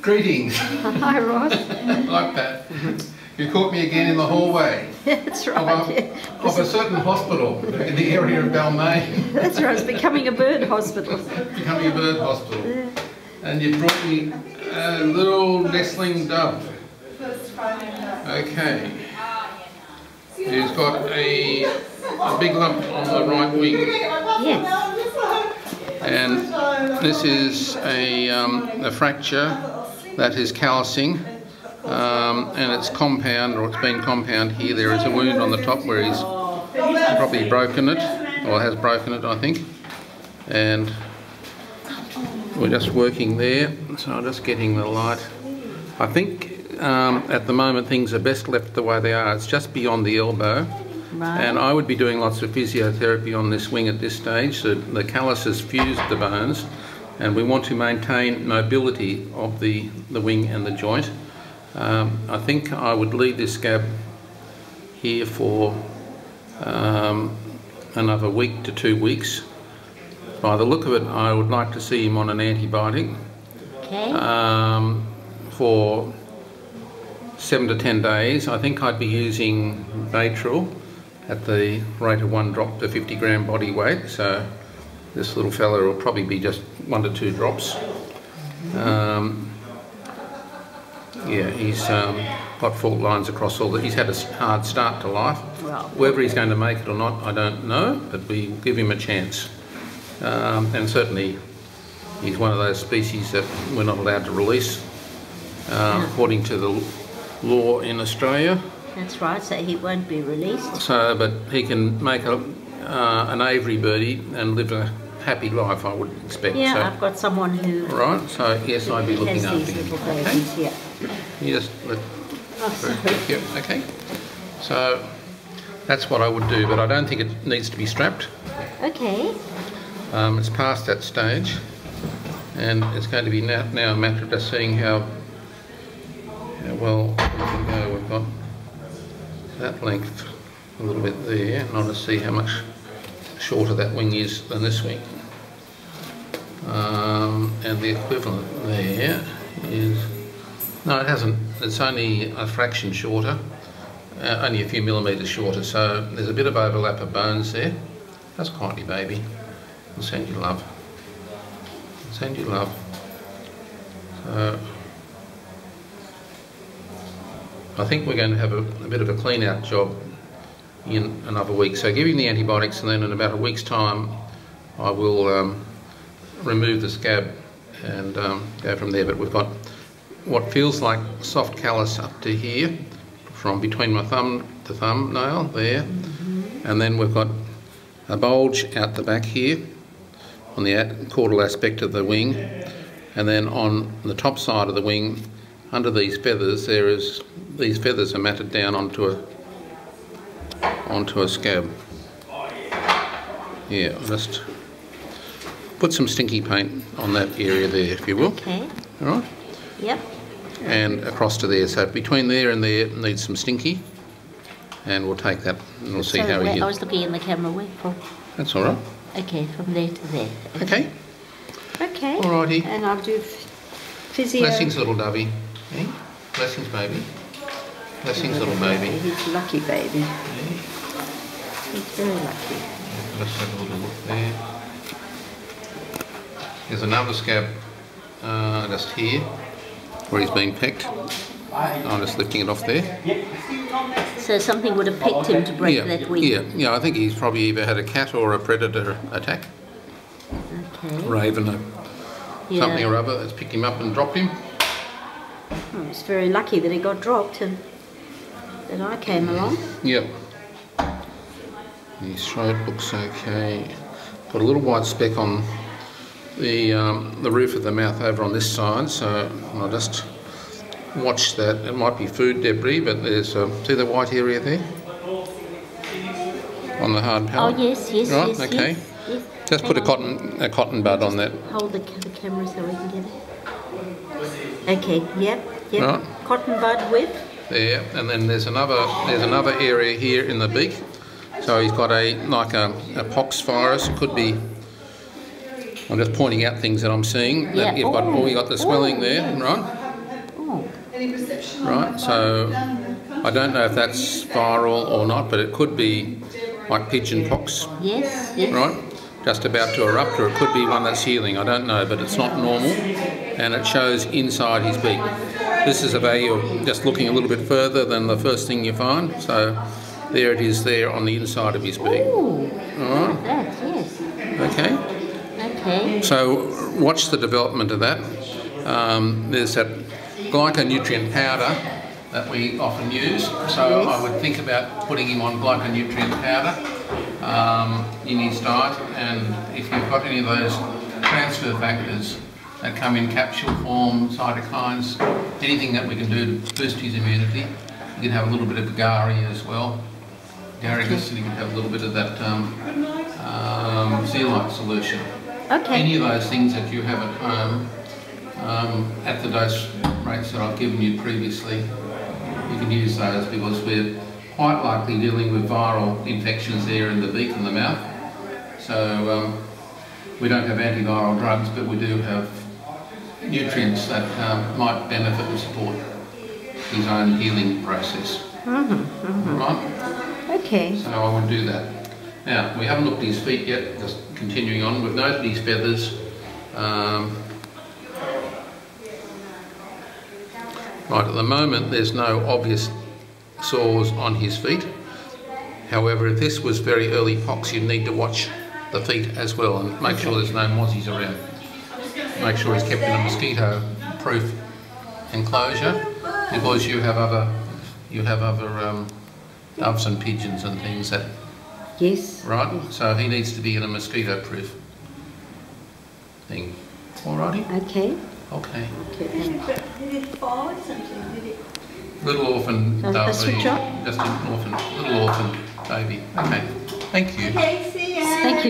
Greetings. Hi, Ross. Like that. You caught me again in the hallway. That's right. Of a certain hospital in the area of Balmain. That's right. It's becoming a bird hospital. Becoming a bird hospital. Yeah. And you brought me a little nestling dove. Okay. He's got a big lump on the right wing. Yes. And this is a fracture that is callousing, and it's compound, or it's been compound here. There is a wound on the top where he's probably broken it, or has broken it, I think. And we're just working there, so I'm just getting the light. I think at the moment things are best left the way they are. It's just beyond the elbow. Right. And I would be doing lots of physiotherapy on this wing at this stage. So the callus has fused the bones, and we want to maintain mobility of the wing and the joint. I think I would leave this scab here for another week to 2 weeks. By the look of it, I would like to see him on an antibiotic. Okay. For 7 to 10 days. I think I'd be using Baytril at the rate of 1 drop per 50 gram body weight, so this little fella will probably be just 1 to 2 drops. Yeah, he's got fault lines across all he's had a hard start to life. Well, whether he's going to make it or not, I don't know, but we give him a chance. And certainly he's one of those species that we're not allowed to release according to the law in Australia. That's right, so he won't be released. So, but he can make an aviary birdie and live a happy life, I would expect. Yeah, so, I've got someone who... Right, so yes, I'd be looking after these him. little babies, Okay. yeah. You just let... Oh, sorry. Yep, okay. So that's what I would do, but I don't think it needs to be strapped. Okay. It's past that stage, and it's going to be now a matter of just seeing how well we can go. We've got that length a little bit there, and I'll just see how much shorter that wing is than this wing. And the equivalent there is... No, it hasn't. It's only a fraction shorter, only a few millimetres shorter, so there's a bit of overlap of bones there. That's quietly, baby. I'll send you love. I'll send you love. So I think we're going to have a bit of a clean out job in another week. So give him the antibiotics, and then in about a week's time I will remove the scab and go from there. But we've got what feels like soft callus up to here, from between my thumb to thumbnail there, and then we've got a bulge out the back here on the caudal aspect of the wing, and then on the top side of the wing, under these feathers, these feathers are matted down onto a scab. Yeah, just put some stinky paint on that area there, if you will. Okay. All right. Yep. And across to there. So between there and there needs some stinky, and we'll take that and we'll see how he is. I was looking in the camera. Where from? That's all right. Okay, from there to there. Okay. Okay. Alrighty. And I'll do physio. Blessings, little dovey. Eh? Blessings, baby. Blessings, little baby. He's a lucky baby. He's very lucky. Let's have a little look there. There's another scab just here where he's being pecked. I'm just lifting it off there. So something would have picked him to break that wing? Yeah, I think he's probably either had a cat or a predator attack. Okay. Raven or something or other that's picked him up and dropped him. Oh, it's very lucky that he got dropped and that I came along. Yep. His throat looks okay. Got a little white speck on the roof of the mouth over on this side, so I'll just watch that. It might be food debris, but there's see the white area there on the hard palate. Oh yes, yes, right? yes. Okay. Yes. Just put a cotton bud on that. Hold the camera so we can get it. Okay. Yep. Right. Cotton bud with. There, and then there's another area here in the beak. So he's got like a pox virus. It could be. I'm just pointing out things that I'm seeing. That you've got the swelling there, right? Oh. Right, so I don't know if that's viral or not, but it could be like pigeon pox, Yes, yes. right? Just about to erupt, or it could be one that's healing. I don't know, but it's not normal, and it shows inside his beak. This is a value of just looking a little bit further than the first thing you find. So there it is there on the inside of his beak. Ooh, All right. like that, yes. Okay. Okay. So watch the development of that. There's that glyconutrient powder that we often use. So I would think about putting him on glyconutrient powder in his diet, and if you've got any of those transfer factors that come in capsule form, cytokines, anything that we can do to boost his immunity. You can have a little bit of agar as well. Agaricus, and you can have a little bit of that zeolite solution. Okay. Any of those things that you have at home, at the dose rates that I've given you previously, you can use those because we're quite likely dealing with viral infections there in the beak and the mouth. So we don't have antiviral drugs, but we do have nutrients that might benefit and support his own healing process. Right? Okay. So I would do that. Now, we haven't looked at his feet yet, just continuing on. We've noted his feathers. Right, at the moment there's no obvious sores on his feet. However, if this was very early pox, you'd need to watch the feet as well and make sure there's no mozzies around. Make sure he's kept in a mosquito-proof enclosure because you have other doves and pigeons and things that. Yes. Right, Yes. so he needs to be in a mosquito-proof thing. Alrighty. Okay. Okay. Did it fall or something? Did it? Little orphan Does that switch baby. on? Just an orphan, little orphan baby. Okay. Thank you. Okay, see ya. Thank you.